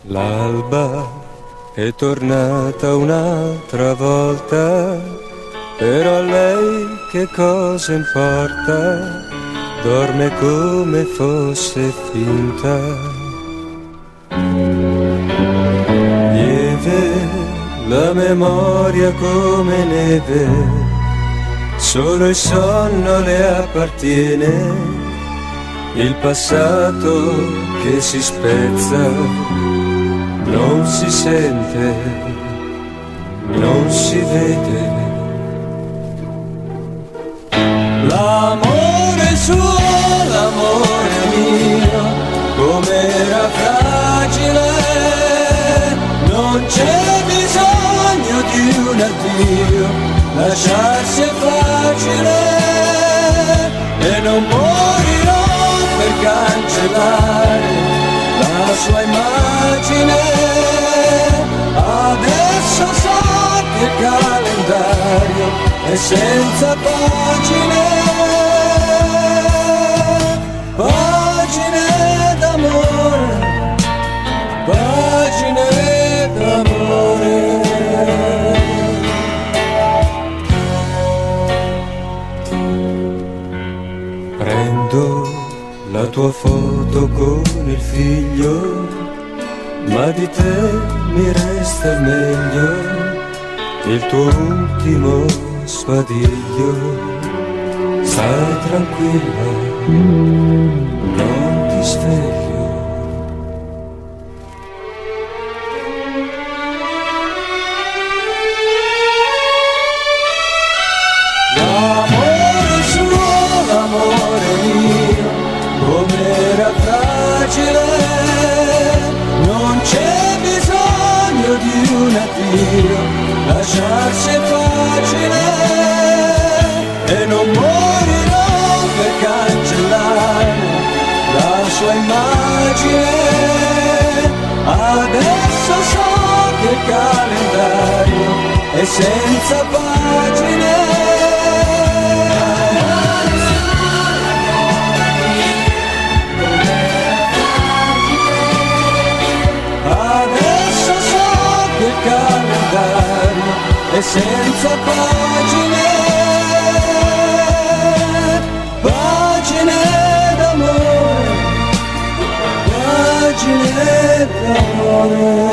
L'alba è tornata un'altra volta, però a lei che cosa importa? Dorme come fosse finta. Lieve la memoria come neve, solo il sonno le appartiene, il passato che si spezza non si sente, non si vede. L'amore suo, l'amore mio, com'era fragile, non c'è bisogno di un addio, lasciarsi è facile, e non morirò per cancellare la sua immagine. Adesso so che il calendario è senza pagine, pagine d'amore, pagine d'amore. Prendo la tua foto con il figlio, ma di te mi resta il meglio, il tuo ultimo spadiglio. Stai tranquilla, non ti sveglio. L'amore suo, l'amore mio, com'era fragile, non c'è bisogno di un addio, lasciarsi è facile, e non morirò per cancellare la sua immagine. Adesso so che il calendario è senza pagine. Il calendario è senza pagine, pagine d'amore, pagine d'amore.